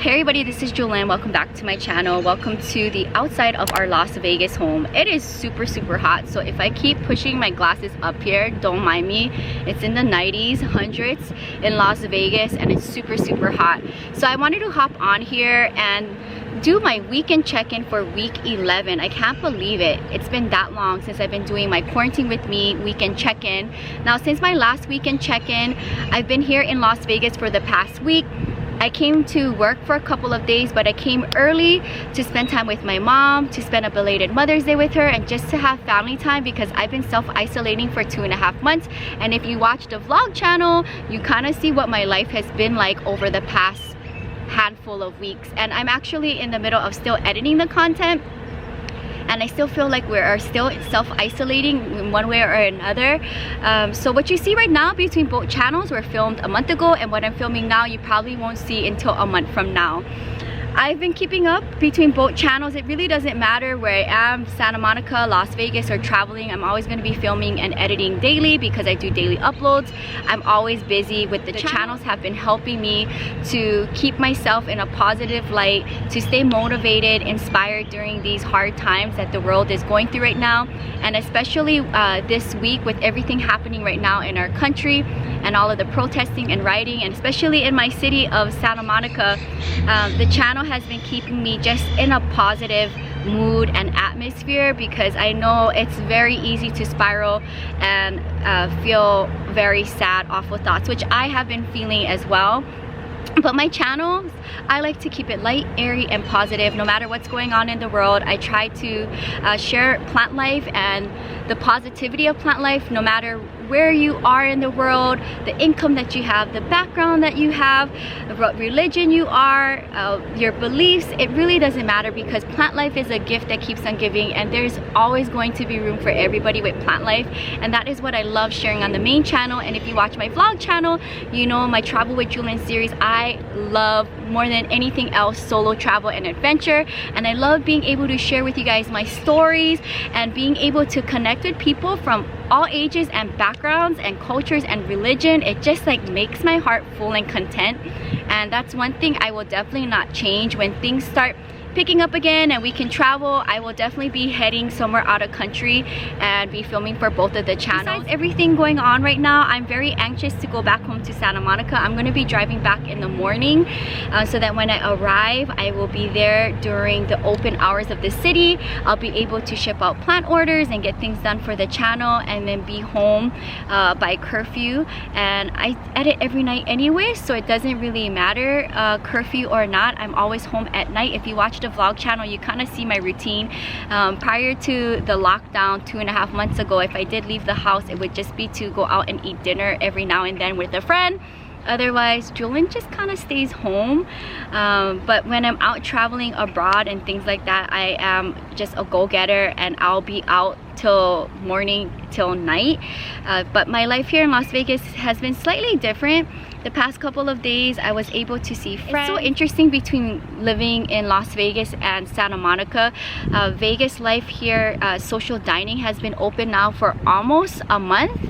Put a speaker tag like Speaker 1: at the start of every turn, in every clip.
Speaker 1: Hey everybody, this is Jewelyn. Welcome back to my channel. Welcome to the outside of our Las Vegas home. It is super hot, so if I keep pushing my glasses up here, don't mind me. It's in the 90s, 100s in Las Vegas, and it's super hot. So I wanted to hop on here and do my weekend check-in for week 11. I can't believe it. It's been that long since I've been doing my quarantine with me weekend check-in. Now, since my last weekend check-in, I've been here in Las Vegas for the past week. I came to work for a couple of days, but I came early to spend time with my mom, to spend a belated Mother's Day with her, and just to have family time because I've been self-isolating for 2.5 months. And if you watch the vlog channel, you kind of see what my life has been like over the past handful of weeks. And I'm actually in the middle of still editing the content, and I still feel like we are still self-isolating in one way or another. So what you see right now between both channels were filmed a month ago, and what I'm filming now you probably won't see until a month from now. I've been keeping up between both channels. It really doesn't matter where I am, Santa Monica, Las Vegas, or traveling. I'm always going to be filming and editing daily because I do daily uploads. I'm always busy with the channels. Have been helping me to keep myself in a positive light, to stay motivated, inspired during these hard times that the world is going through right now. And especially this week with everything happening right now in our country and all of the protesting and rioting, and especially in my city of Santa Monica, the channel has been keeping me just in a positive mood and atmosphere, because I know it's very easy to spiral and feel very sad, awful thoughts, which I have been feeling as well. But my channels, I like to keep it light, airy, and positive. No matter what's going on in the world, I try to share plant life and the positivity of plant life, no matter where you are in the world, the income that you have, the background that you have, what religion you are, your beliefs. It really doesn't matter, because plant life is a gift that keeps on giving, and there's always going to be room for everybody with plant life. And that is what I love sharing on the main channel. And if you watch my vlog channel, you know my Travel with Jewelyn series. I love more than anything else solo travel and adventure, and I love being able to share with you guys my stories and being able to connect with people from all ages and backgrounds and cultures and religion. It just like makes my heart full and content, and that's one thing I will definitely not change. When things start picking up again and we can travel, I will definitely be heading somewhere out of country and be filming for both of the channels. Besides everything going on right now, I'm very anxious to go back home to Santa Monica. I'm going to be driving back in the morning so that when I arrive, I will be there during the open hours of the city. I'll be able to ship out plant orders and get things done for the channel, and then be home by curfew. And I edit every night anyway, so it doesn't really matter curfew or not. I'm always home at night. If you watch the vlog channel, you kind of see my routine. Prior to the lockdown 2.5 months ago, if I did leave the house, it would just be to go out and eat dinner every now and then with a friend. Otherwise, Jewelyn just kind of stays home. But when I'm out traveling abroad and things like that, I am just a go-getter, and I'll be out till morning, till night. But my life here in Las Vegas has been slightly different. The past couple of days, I was able to see friends. It's so interesting between living in Las Vegas and Santa Monica. Vegas life here, social dining has been open now for almost a month.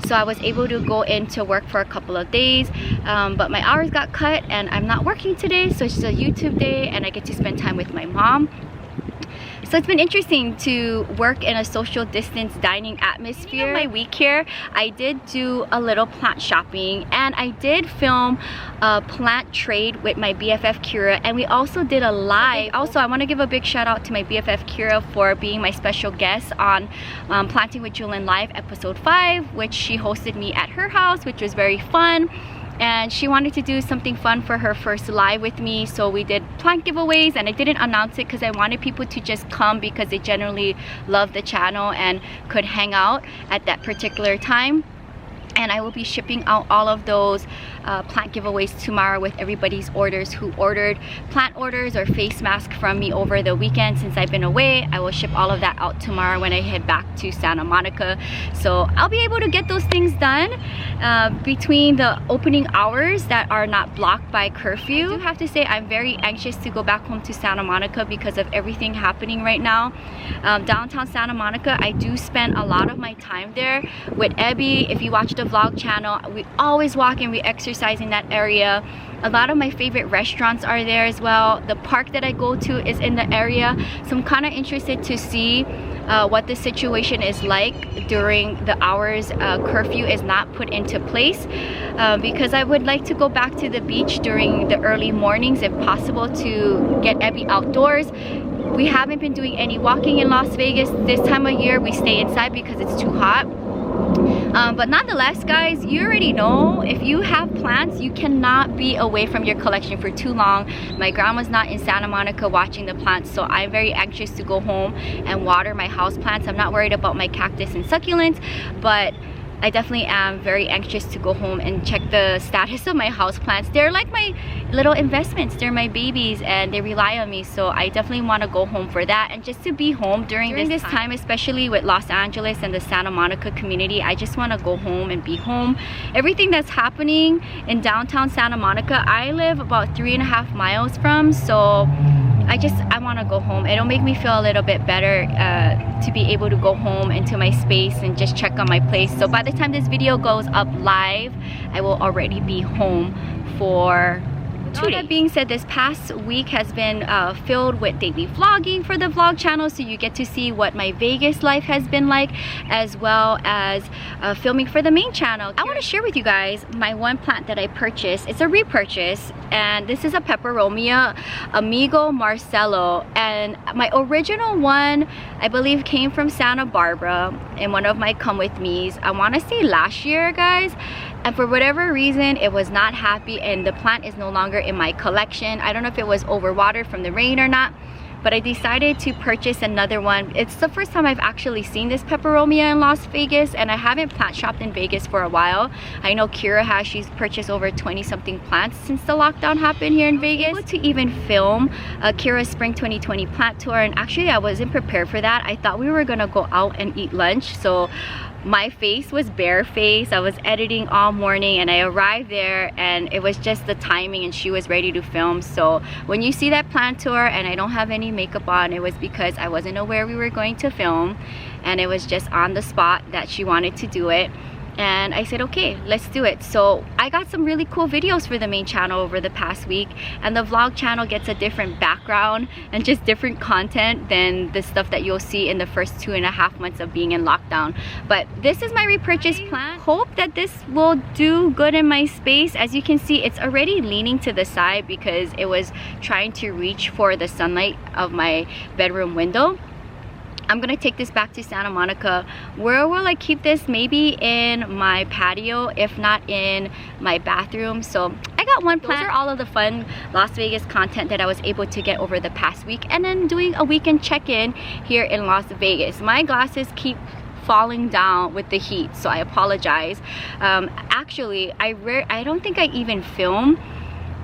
Speaker 1: So I was able to go into work for a couple of days, but my hours got cut and I'm not working today. So it's just a YouTube day, and I get to spend time with my mom. So it's been interesting to work in a social distance dining atmosphere. My week here, I did do a little plant shopping, and I did film a plant trade with my BFF Kira, and we also did a live. Also, I want to give a big shout out to my BFF Kira for being my special guest on Planting with Jewelyn Live episode 5, which she hosted me at her house, which was very fun. And she wanted to do something fun for her first live with me, so we did plant giveaways, and I didn't announce it because I wanted people to just come because they generally love the channel and could hang out at that particular time. And I will be shipping out all of those plant giveaways tomorrow with everybody's orders who ordered plant orders or face masks from me over the weekend. Since I've been away, I will ship all of that out tomorrow when I head back to Santa Monica. So I'll be able to get those things done between the opening hours that are not blocked by curfew. I do have to say I'm very anxious to go back home to Santa Monica because of everything happening right now. Downtown Santa Monica, I do spend a lot of my time there with Abby. If you watch the vlog channel, we always walk and we exercise in that area. A lot of my favorite restaurants are there as well. The park that I go to is in the area, so I'm kind of interested to see what the situation is like during the hours curfew is not put into place, because I would like to go back to the beach during the early mornings if possible to get Abby outdoors. We haven't been doing any walking in Las Vegas this time of year. We stay inside because it's too hot. But nonetheless, guys, you already know, if you have plants, you cannot be away from your collection for too long. My grandma's not in Santa Monica watching the plants, so I'm very anxious to go home and water my house plants. I'm not worried about my cactus and succulents, but I definitely am very anxious to go home and check the status of my houseplants. They're like my little investments. They're my babies and they rely on me, so I definitely want to go home for that and just to be home during this time, especially with Los Angeles and the Santa Monica community. I just want to go home and be home. Everything that's happening in downtown Santa Monica, I live about 3.5 miles from, so I want to go home. It'll make me feel a little bit better to be able to go home into my space and just check on my place. So by the time this video goes up live, I will already be home for 2 days. That being said, this past week has been filled with daily vlogging for the vlog channel, so you get to see what my Vegas life has been like, as well as filming for the main channel. I want to share with you guys my one plant that I purchased. It's a repurchase, and this is a Peperomia Amigo Marcelo, and my original one I believe came from Santa Barbara in one of my come with me's, I want to say last year, guys. And for whatever reason, it was not happy and the plant is no longer in my collection. I don't know if it was overwatered from the rain or not, but I decided to purchase another one. It's the first time I've actually seen this Peperomia in Las Vegas, and I haven't plant shopped in Vegas for a while. I know Kira has. She's purchased over 20 something plants since the lockdown happened here in Vegas. I was able to even film Kira's Spring 2020 plant tour, and actually I wasn't prepared for that. I thought we were gonna go out and eat lunch, so my face was barefaced. I was editing all morning and I arrived there and it was just the timing and she was ready to film. So when you see that plant tour and I don't have any makeup on, it was because I wasn't aware we were going to film, and it was just on the spot that she wanted to do it. And I said, okay, let's do it. So I got some really cool videos for the main channel over the past week, and the vlog channel gets a different background and just different content than the stuff that you'll see in the first 2.5 months of being in lockdown. But this is my repurchase plant. Hope that this will do good in my space. As you can see, it's already leaning to the side because it was trying to reach for the sunlight of my bedroom window. I'm gonna take this back to Santa Monica. Where will I keep this? Maybe in my patio, if not in my bathroom. So I got one plant. Those are all of the fun Las Vegas content that I was able to get over the past week, and then doing a weekend check-in here in Las Vegas. My glasses keep falling down with the heat, so I apologize. Actually, I don't think I even film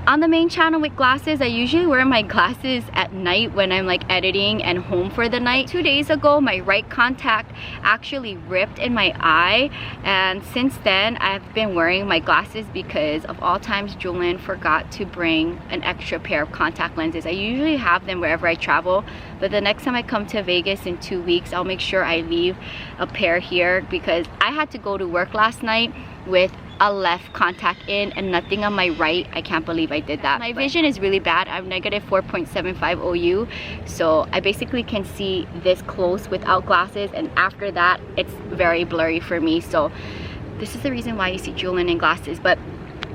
Speaker 1: on the main channel with glasses. I usually wear my glasses at night when I'm like editing and home for the night. 2 days ago, my right contact actually ripped in my eye, and since then I've been wearing my glasses because of all times Jewelyn forgot to bring an extra pair of contact lenses. I usually have them wherever I travel, but the next time I come to Vegas in 2 weeks, I'll make sure I leave a pair here because I had to go to work last night with a left contact in and nothing on my right. I can't believe I did that. My vision is really bad. I'm negative 4.75 OU, so I basically can see this close without glasses, and after that it's very blurry for me. So this is the reason why you see Jewelyn in glasses. But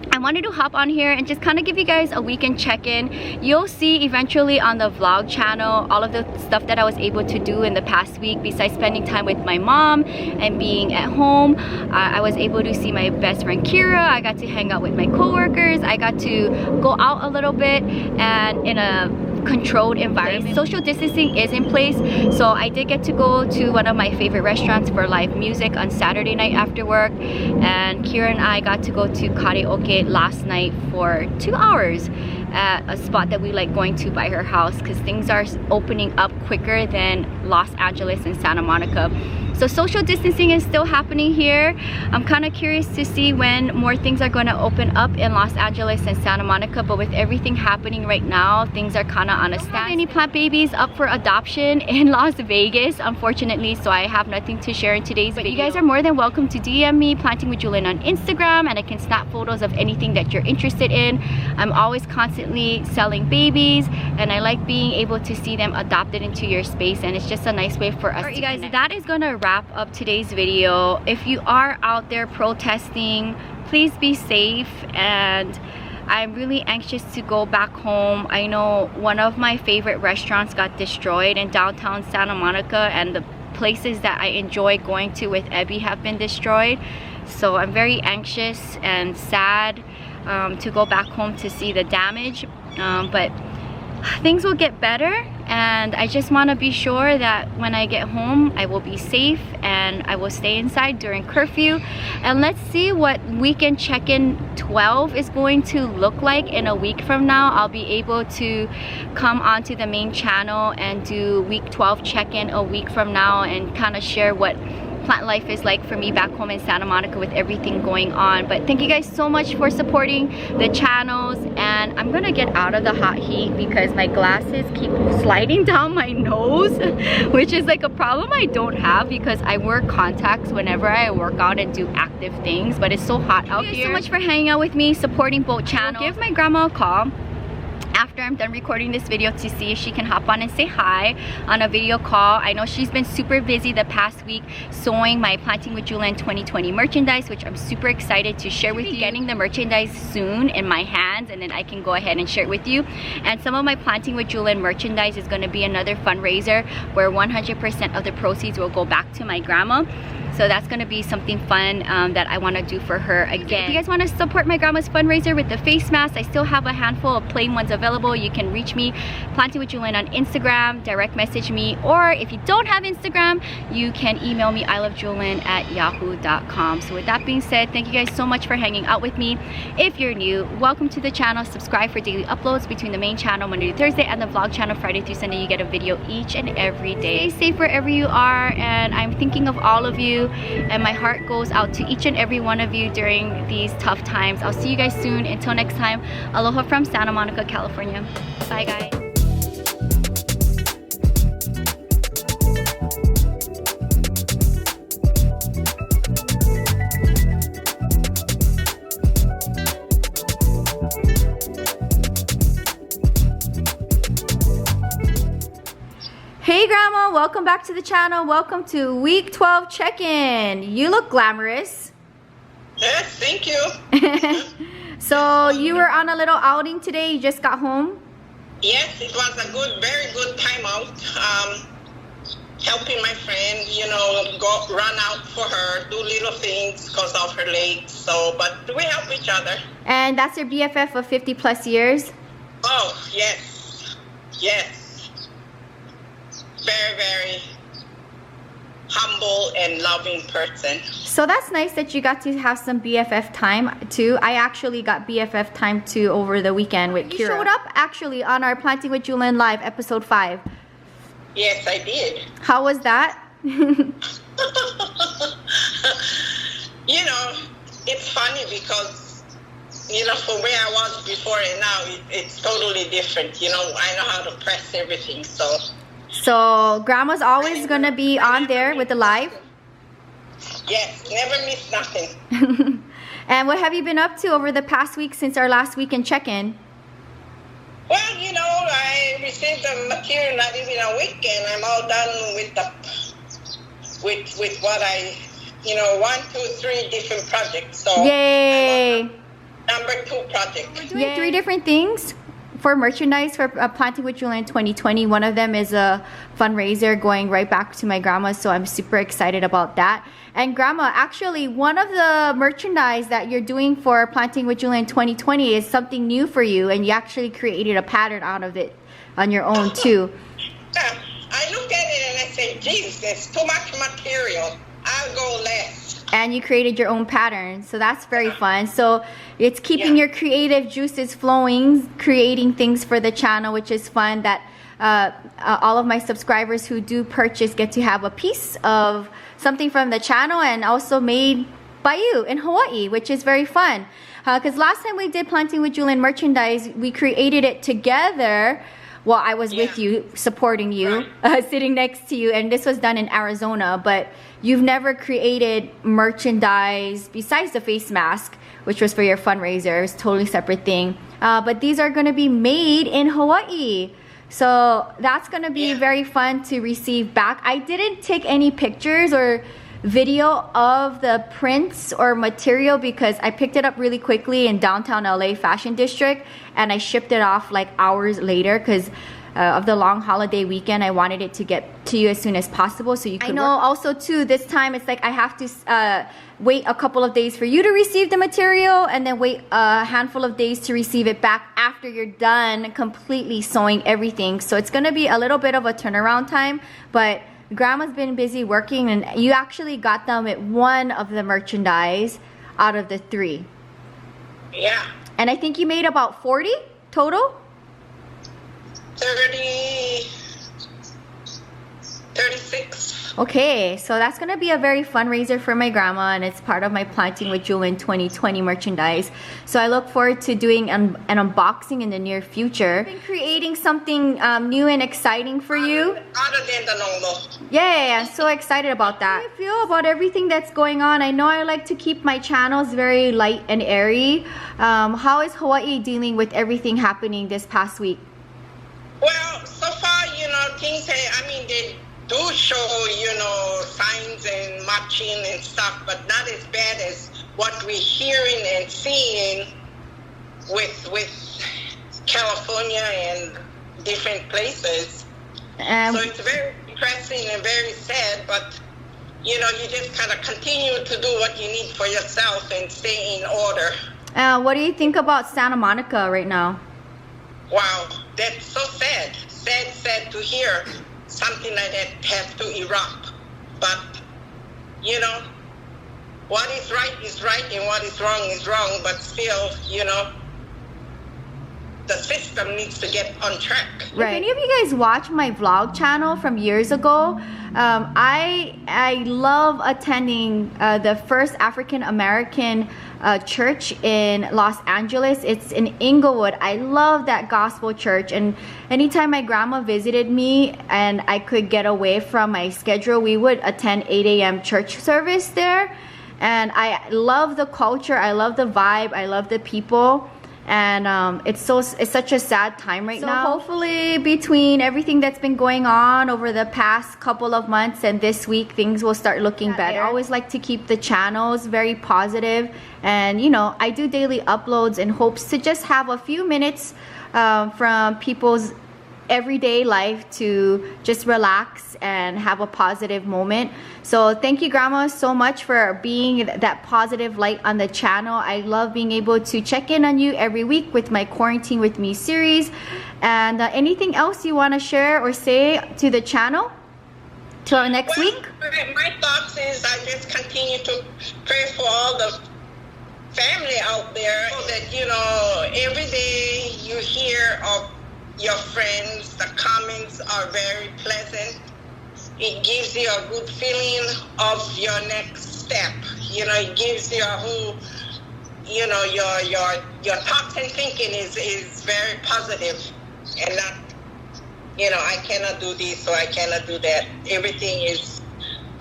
Speaker 1: I wanted to hop on here and just kind of give you guys a weekend check-in. You'll see eventually on the vlog channel all of the stuff that I was able to do in the past week. Besides spending time with my mom and being at home, I was able to see my best friend Kira. I got to hang out with my coworkers. I got to go out a little bit and in a controlled environment. Social distancing is in place, so I did get to go to one of my favorite restaurants for live music on Saturday night after work, and Kira and I got to go to karaoke last night for 2 hours at a spot that we like going to by her house because things are opening up quicker than Los Angeles and Santa Monica. So social distancing is still happening here. I'm kind of curious to see when more things are going to open up in Los Angeles and Santa Monica, but with everything happening right now, things are kind of on a standstill. Any plant babies up for adoption in Las Vegas, unfortunately, so I have nothing to share in today's video. You guys are more than welcome to DM me, Planting with Jewelyn, on Instagram, and I can snap photos of anything that you're interested in. I'm always constantly selling babies, and I like being able to see them adopted into your space, and it's just a nice way for us to guys connect. That is gonna wrap up today's video. If you are out there protesting, please be safe, and I'm really anxious to go back home. I know one of my favorite restaurants got destroyed in downtown Santa Monica, and the places that I enjoy going to with Ebby have been destroyed. So I'm very anxious and sad to go back home to see the damage, but things will get better, and I just want to be sure that when I get home I will be safe and I will stay inside during curfew. And let's see what weekend check-in 12 is going to look like in a week from now. I'll be able to come onto the main channel and do week 12 check-in a week from now and kind of share what plant life is like for me back home in Santa Monica with everything going on. But thank you guys so much for supporting the channels, and I'm gonna get out of the hot heat because my glasses keep sliding down my nose, which is like a problem I don't have because I wear contacts whenever I work out and do active things, but it's so hot out here. Thank you so much for hanging out with me, supporting both channels. Give my grandma a call after I'm done recording this video to see if she can hop on and say hi on a video call. I know she's been super busy the past week sewing my Planting with Jewelyn 2020 merchandise, which I'm super excited to share with you. Getting the merchandise soon in my hands, and then I can go ahead and share it with you. And some of my Planting with Jewelyn merchandise is going to be another fundraiser where 100% of the proceeds will go back to my grandma. So that's going to be something fun that I want to do for her again. If you guys want to support my grandma's fundraiser with the face masks, I still have a handful of plain ones available. You can reach me, Planting with Jewelyn, on Instagram, direct message me, or if you don't have Instagram, you can email me, ilovejewelyn@yahoo.com. So with that being said, thank you guys so much for hanging out with me. If you're new, welcome to the channel. Subscribe for daily uploads between the main channel Monday to Thursday and the vlog channel Friday through Sunday. You get a video each and every day. Stay safe wherever you are, and I'm thinking of all of you, and my heart goes out to each and every one of you during these tough times. I'll see you guys soon. Until next time, aloha from Santa Monica, California. Bye guys. Hey Grandma, welcome back to the channel. Welcome to week 12 check-in. You look glamorous.
Speaker 2: Yes, thank you.
Speaker 1: So you were on a little outing today. You just got home?
Speaker 2: Yes, it was a very good time out. Helping my friend, you know, run out for her, do little things because of her legs. So, but we help each other.
Speaker 1: And that's your BFF of 50 plus years?
Speaker 2: Oh, yes. Yes. Very humble and loving person.
Speaker 1: So that's nice that you got to have some BFF time too. I actually got BFF time too over the weekend with Kira. You showed up actually on our Planting with Jewelyn live episode 5.
Speaker 2: Yes, I did.
Speaker 1: How was that?
Speaker 2: You know, it's funny because, you know, from where I was before and now, it's totally different. You know, I know how to press everything, so.
Speaker 1: So Grandma's always gonna be on there with the live?
Speaker 2: Yes, never miss nothing.
Speaker 1: And what have you been up to over the past week since our last weekend check-in?
Speaker 2: Well, you know, I received the material not even a week, and I'm all done with the with what I, you know, 1, 2, 3 different projects. So
Speaker 1: yay!
Speaker 2: Number 2 project.
Speaker 1: We're doing 3 different things for merchandise for Planting with Jewelyn 2020. One of them is a fundraiser going right back to my grandma, so I'm super excited about that. And Grandma, actually, one of the merchandise that you're doing for Planting with Jewelyn 2020 is something new for you, and you actually created a pattern out of it on your own too.
Speaker 2: Yeah, I looked at it and I said, geez, there's too much material. I'll go less.
Speaker 1: And you created your own pattern, so that's very fun. So it's keeping your creative juices flowing, creating things for the channel, which is fun. That all of my subscribers who do purchase get to have a piece of something from the channel and also made by you in Hawaii, which is very fun. Because last time we did Planting with Jewelyn merchandise, we created it together. Well, I was with you, supporting you, sitting next to you, and this was done in Arizona, but you've never created merchandise besides the face mask, which was for your fundraiser. It's a totally separate thing. But these are gonna be made in Hawaii. So that's gonna be very fun to receive back. I didn't take any pictures or video of the prints or material because I picked it up really quickly in downtown LA Fashion District and I shipped it off like hours later because of the long holiday weekend. I wanted it to get to you as soon as possible so you could also too, this time it's like I have to wait a couple of days for you to receive the material and then wait a handful of days to receive it back after you're done completely sewing everything. So it's gonna be a little bit of a turnaround time, but Grandma's been busy working and you actually got them with one of the merchandise out of the 3.
Speaker 2: Yeah.
Speaker 1: And I think you made about 40 total?
Speaker 2: 36.
Speaker 1: Okay, so that's gonna be a very fundraiser for my grandma and it's part of my Planting with Jewelyn 2020 merchandise. So I look forward to doing an unboxing in the near future. I've been creating something new and exciting for you.
Speaker 2: Other than the normal.
Speaker 1: Yeah, I'm so excited about that. How do you feel about everything that's going on? I know I like to keep my channels very light and airy. How is Hawaii dealing with everything happening this past week?
Speaker 2: Well, so far, things, they do show, signs and marching and stuff, but not as bad as what we're hearing and seeing with California and different places. So it's very depressing and very sad, but, you just kind of continue to do what you need for yourself and stay in order.
Speaker 1: What do you think about Santa Monica right now?
Speaker 2: Wow, that's so sad. Sad to hear something like that have to erupt. But, what is right and what is wrong. But still, the system needs to get on track.
Speaker 1: Right. If any of you guys watch my vlog channel from years ago, I love attending the first African American church in Los Angeles. It's in Inglewood. I love that gospel church, and anytime my grandma visited me and I could get away from my schedule, we would attend 8 a.m. church service there. And I love the culture, I love the vibe, I love the people. And it's such a sad time right now. So hopefully between everything that's been going on over the past couple of months and this week, things will start looking better. I always like to keep the channels very positive, and I do daily uploads in hopes to just have a few minutes from people's everyday life to just relax and have a positive moment. So thank you, Grandma, so much for being that positive light on the channel. I love being able to check in on you every week with my Quarantine With Me series. And anything else you want to share or say to the channel till our next week?
Speaker 2: My thoughts is I just continue to pray for all the family out there that, every day you hear of your friends, the comments are very pleasant. It gives you a good feeling of your next step. It gives you a whole, your thoughts and thinking is very positive, and not, I cannot do this, so I cannot do that. Everything is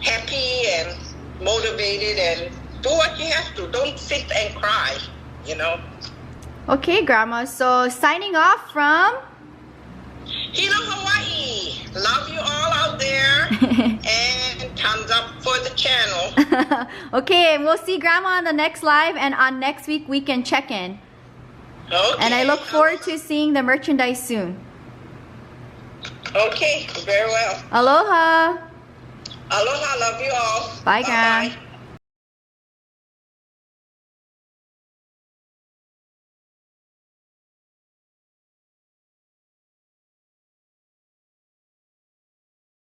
Speaker 2: happy and motivated, and do what you have to. Don't sit and cry,
Speaker 1: Okay, Grandma. So signing off from
Speaker 2: Hawaii. Love you all out there. And thumbs up for the channel.
Speaker 1: Okay, and we'll see Grandma on the next live and on next week weekend check-in.
Speaker 2: Okay.
Speaker 1: And I look forward to seeing the merchandise soon.
Speaker 2: Okay, very well.
Speaker 1: Aloha.
Speaker 2: Aloha, love you all.
Speaker 1: Bye, Grandma.
Speaker 2: Bye-bye.